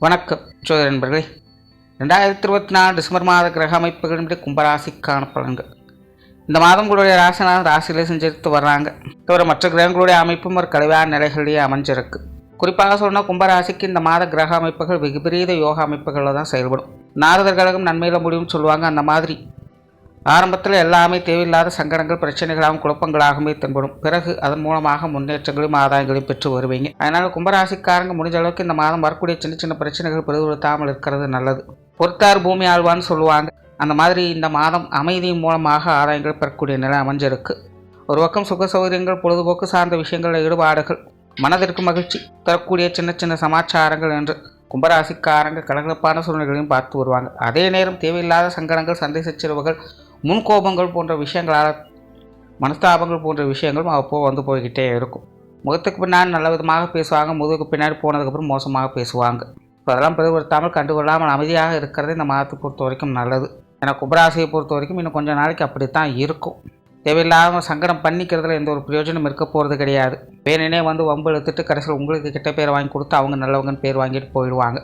வணக்கம் சோதர நண்பர்களே. 2024 டிசம்பர் மாத கிரக அமைப்புகளின்படி கும்பராசிக்கான பலன்கள். இந்த மாதம் உங்களுடைய ராசினாலும் ராசியிலே செஞ்சுட்டு வர்றாங்க. தவிர மற்ற கிரகங்களுடைய அமைப்பும் ஒரு கழிவான நிலைகளிலேயே அமைஞ்சிருக்கு. குறிப்பாக சொன்னால் கும்பராசிக்கு இந்த மாத கிரக அமைப்புகள் விபரீத யோக அமைப்புகளில் தான் செயல்படும். நாரதர் கழகம் நன்மையில் முடியும்னு சொல்லுவாங்க. அந்த மாதிரி ஆரம்பத்தில் எல்லாமே தேவையில்லாத சங்கடங்கள், பிரச்சனைகளாகவும் குழப்பங்களாகவே தென்படும். பிறகு அதன் மூலமாக முன்னேற்றங்களையும் ஆதாயங்களையும் பெற்று வருவீங்க. அதனால் கும்பராசிக்காரங்க முடிஞ்ச அளவுக்கு இந்த மாதம் வரக்கூடிய சின்ன சின்ன பிரச்சனைகள் பெருவுறுத்தாமல் இருக்கிறது நல்லது. பொறுத்தார் பூமி ஆழ்வான்னு சொல்லுவாங்க. அந்த மாதிரி இந்த மாதம் அமைதியின் மூலமாக ஆதாயங்கள் பெறக்கூடிய நிலை அமைஞ்சிருக்கு. ஒரு பக்கம் சுக சௌகரியங்கள், பொழுதுபோக்கு சார்ந்த விஷயங்களில் ஈடுபாடுகள், மனதிற்கு மகிழ்ச்சி தரக்கூடிய சின்ன சின்ன சமாச்சாரங்கள் என்று கும்பராசிக்காரங்க கலகலப்பான சூழ்நிலைகளையும் பார்த்து வருவாங்க. அதே நேரம் தேவையில்லாத சங்கடங்கள், சண்டை சச்சரவுகள், முன்கோபங்கள் போன்ற விஷயங்களால் மனஸ்தாபங்கள் போன்ற விஷயங்களும் அப்போது வந்து போய்கிட்டே இருக்கும். முகத்துக்கு பின்னாடி நல்ல விதமாக பேசுவாங்க, முதுகுக்கு பின்னாடி போனதுக்கப்புறம் மோசமாக பேசுவாங்க. இப்போ அதெல்லாம் பெருவருத்தாமல் கண்டுகொள்ளாமல் அமைதியாக இருக்கிறது இந்த மாதத்தை பொறுத்த வரைக்கும் நல்லது. ஏன்னா கும்பராசியை பொறுத்த வரைக்கும் இன்னும் கொஞ்சம் நாளைக்கு அப்படித்தான் இருக்கும். தேவையில்லாமல் சங்கடம் பண்ணிக்கிறதுல எந்த ஒரு பிரயோஜனம் இருக்க போகிறது கிடையாது. பேரனே வந்து வம்பு எடுத்துட்டு கடைசியில் உங்களுக்கு கிட்ட பேர் வாங்கி கொடுத்து அவங்க நல்லவங்கன்னு பேர் வாங்கிட்டு போயிடுவாங்க.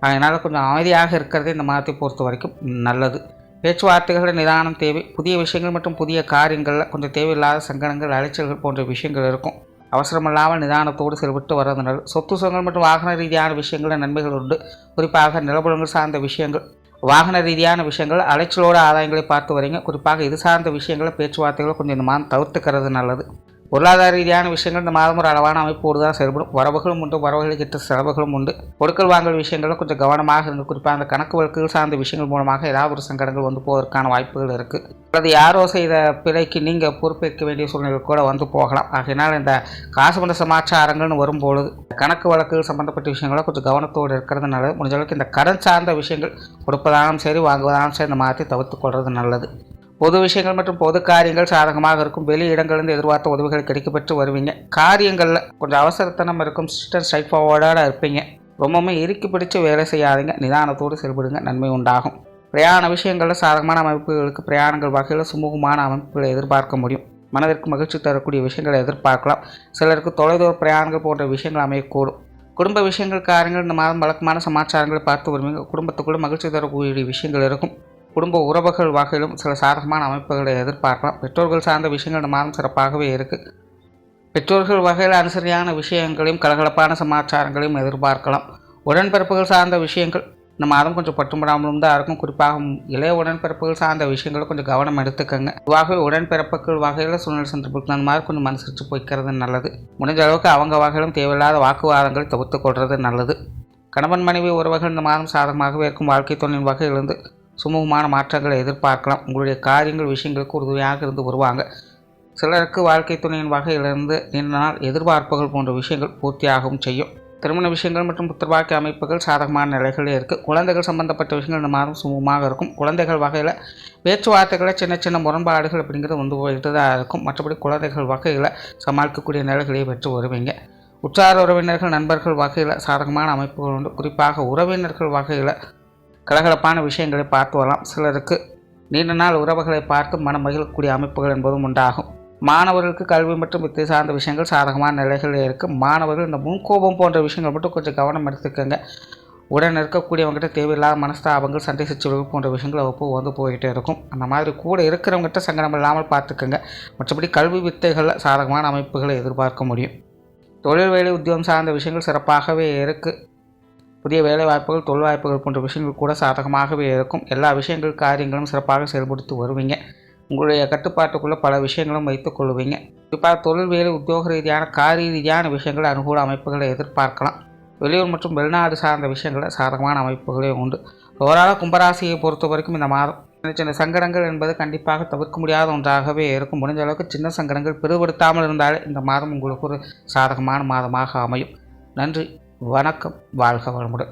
அதனால் கொஞ்சம் அமைதியாக இருக்கிறது இந்த மாதத்தை பொறுத்த வரைக்கும் நல்லது. பேச்சுவார்த்தைகளில் நிதானம் தேவை. புதிய விஷயங்கள் மற்றும் புதிய காரியங்களில் கொஞ்சம் தேவையில்லாத சங்கடங்கள், அலைச்சல்கள் போன்ற விஷயங்கள் இருக்கும். அவசரமில்லாமல் நிதானத்தோடு செயல்பட்டு வர்றது நல்லது. சொத்து சுகங்கள் மற்றும் வாகன ரீதியான விஷயங்களில் நன்மைகள் உண்டு. குறிப்பாக நிலபுலங்கள் சார்ந்த விஷயங்கள், வாகன ரீதியான விஷயங்கள், அலைச்சலோட ஆதாயங்களை பார்த்து வரீங்க. குறிப்பாக இது சார்ந்த விஷயங்களை, பேச்சுவார்த்தைகளை கொஞ்சம் இந்த மாதம் தவிர்த்துக்கிறது நல்லது. பொருளாதார ரீதியான விஷயங்கள் இந்த மாதம் ஒரு அளவான அமைப்போடு தான் செயல்படும். வரவுகளும் உண்டு, வரவுகளுக்கிட்ட செலவுகளும் உண்டு. கொடுக்கல் வாங்கல் விஷயங்களில் கொஞ்சம் கவனமாக இருந்து, குறிப்பாக அந்த கணக்கு வழக்குகள் சார்ந்த விஷயங்கள் மூலமாக ஏதாவது ஒரு சங்கடங்கள் வந்து போவதற்கான வாய்ப்புகள் இருக்குது. அல்லது யாரோ செய்த பிழைக்கு நீங்கள் பொறுப்பேற்க வேண்டிய சூழ்நிலை கூட வந்து போகலாம். ஆகையினால் இந்த காசு பண சமாச்சாரங்கள்னு வரும்பொழுது கணக்கு வழக்குகள் சம்பந்தப்பட்ட விஷயங்களை கொஞ்சம் கவனத்தோடு இருக்கிறது நல்லது. முடிஞ்ச அளவுக்கு இந்த கடன் சார்ந்த விஷயங்கள் கொடுப்பதாலும் சரி, வாங்குவதாலும் சரி, இந்த மாற்றி தவிர்த்து கொள்வது நல்லது. பொது விஷயங்கள் மற்றும் பொது காரியங்கள் சாதகமாக இருக்கும். வெளி இடங்களிலிருந்து எதிர்பார்த்த உதவிகள் கிடைக்கப்பெற்று வருவீங்க. காரியங்களில் கொஞ்சம் அவசரத்தனம் இருக்கும். ஸ்ட்ரைட் ஃபார்வர்டாக இருப்பீங்க. ரொம்பவுமே இறுக்கி பிடிச்சி வேலை செய்யாதீங்க. நிதானத்தோடு செயல்படுங்க, நன்மை உண்டாகும். பிரயாண விஷயங்களில் சாதகமான அமைப்புகளுக்கு பிரயாணங்கள் வகையில் சுமூகமான அமைப்புகளை எதிர்பார்க்க முடியும். மனதிற்கு மகிழ்ச்சி தரக்கூடிய விஷயங்களை எதிர்பார்க்கலாம். சிலருக்கு தொலைதூர பிரயாணங்கள் போன்ற விஷயங்கள் அமையக்கூடும். குடும்ப விஷயங்கள், காரியங்கள் இந்த மாதம் வழக்கமான சமாச்சாரங்களை பார்த்து வருவீங்க. குடும்பத்துக்குள்ள மகிழ்ச்சி தரக்கூடிய விஷயங்கள் இருக்கும். குடும்ப உறவுகள் வகையிலும் சில சாதகமான அமைப்புகளை எதிர்பார்க்கலாம். பெற்றோர்கள் சார்ந்த விஷயங்கள் இந்த மாதம் சிறப்பாகவே இருக்குது. பெற்றோர்கள் வகையில் அனுசரியான விஷயங்களையும் கலகலப்பான சமாச்சாரங்களையும் எதிர்பார்க்கலாம். உடன்பிறப்புகள் சார்ந்த விஷயங்கள் இந்த மாதம் கொஞ்சம் பட்டுப்படாமலும் தான் இருக்கும். குறிப்பாக இளைய உடன்பிறப்புகள் சார்ந்த விஷயங்களை கொஞ்சம் கவனம் எடுத்துக்கங்க. இதுவாகவே உடன்பிறப்புகள் வகையில் சூழ்நிலை சந்தர்ப்பங்கள் அந்த மாதிரி கொஞ்சம் மனுசரித்து போய்க்கிறது நல்லது. முடிஞ்ச அளவுக்கு அவங்க வகையிலும் தேவையில்லாத வாக்குவாதங்களை தவிர்த்து கொள்வது நல்லது. கணவன் மனைவி உறவுகள் இந்த மாதம் சாதகமாகவே இருக்கும். வாழ்க்கை துணையின் வகையிலிருந்து சுமூகமான மாற்றங்களை எதிர்பார்க்கலாம். உங்களுடைய காரியங்கள், விஷயங்களுக்கு உறுதுணையாக இருந்து வருவாங்க. சிலருக்கு வாழ்க்கை துணையின் வகையிலிருந்து நீண்ட நாள் எதிர்பார்ப்புகள் போன்ற விஷயங்கள் பூர்த்தியாகவும் செய்யும். திருமண விஷயங்கள் மற்றும் புத்திரவாக்கிய அமைப்புகள் சாதகமான நிலைகளே இருக்குது. குழந்தைகள் சம்பந்தப்பட்ட விஷயங்கள் இந்த மாதம் சுமூகமாக இருக்கும். குழந்தைகள் வகையில் பேச்சுவார்த்தைகளை சின்ன சின்ன முரண்பாடுகள் அப்படிங்கிறது வந்து போயிட்டு தான் இருக்கும். மற்றபடி குழந்தைகள் வகையில் சமாளிக்கக்கூடிய நிலைகளை பெற்று வருவீங்க. உற்றார் உறவினர்கள், நண்பர்கள் வகையில் சாதகமான அமைப்புகள் உண்டு. குறிப்பாக உறவினர்கள் வகையில் கலகலப்பான விஷயங்களை பார்த்து வரலாம். சிலருக்கு நீண்ட நாள் உறவுகளை பார்த்து மனம் மகிழக்கூடிய அமைப்புகள் என்பதும் உண்டாகும். மாணவர்களுக்கு கல்வி மற்றும் வித்தை சார்ந்த விஷயங்கள் சாதகமான நிலைகளில் இருக்குது. மாணவர்கள் இந்த முன்கோபம் போன்ற விஷயங்கள் மட்டும் கொஞ்சம் கவனம் எடுத்துக்கோங்க. உடன் இருக்கக்கூடியவங்ககிட்ட தேவையில்லாத மனஸ்தாபங்கள், சண்டை சச்சரவுகள் போன்ற விஷயங்கள் அவ்வப்போது வந்து போய்கிட்டே இருக்கும். அந்த மாதிரி கூட இருக்கிறவங்ககிட்ட சங்கடம் இல்லாமல் பார்த்துக்கோங்க. மற்றபடி கல்வி வித்தைகளில் சாதகமான அமைப்புகளை எதிர்பார்க்க முடியும். தொழில், வேலை, உத்தியோகம் சார்ந்த விஷயங்கள் சிறப்பாகவே இருக்குது. புதிய வேலை வாய்ப்புகள், தொழில் வாய்ப்புகள் போன்ற விஷயங்கள் கூட சாதகமாகவே இருக்கும். எல்லா விஷயங்கள், காரியங்களும் சிறப்பாக செயல்படுத்தி வருவீங்க. உங்களுடைய கட்டுப்பாட்டுக்குள்ளே பல விஷயங்களும் வைத்துக் கொள்வீங்க. குறிப்பாக தொழில், வேலை, உத்தியோக ரீதியான, காரிய ரீதியான விஷயங்கள் அனுகூல அமைப்புகளை எதிர்பார்க்கலாம். வெளியூர் மற்றும் வெளிநாடு சார்ந்த விஷயங்களில் சாதகமான அமைப்புகளே உண்டு. ஓவராக கும்பராசியை பொறுத்த வரைக்கும் இந்த மாதம் சின்ன சின்ன சங்கடங்கள் என்பது கண்டிப்பாக தவிர்க்க முடியாத ஒன்றாகவே இருக்கும். முடிஞ்ச அளவுக்கு சின்ன சங்கடங்கள் பெருபடுத்தாமல் இருந்தாலே இந்த மாதம் உங்களுக்கு ஒரு சாதகமான மாதமாக அமையும். நன்றி, வணக்கம், வாழ்க வளமுடன்.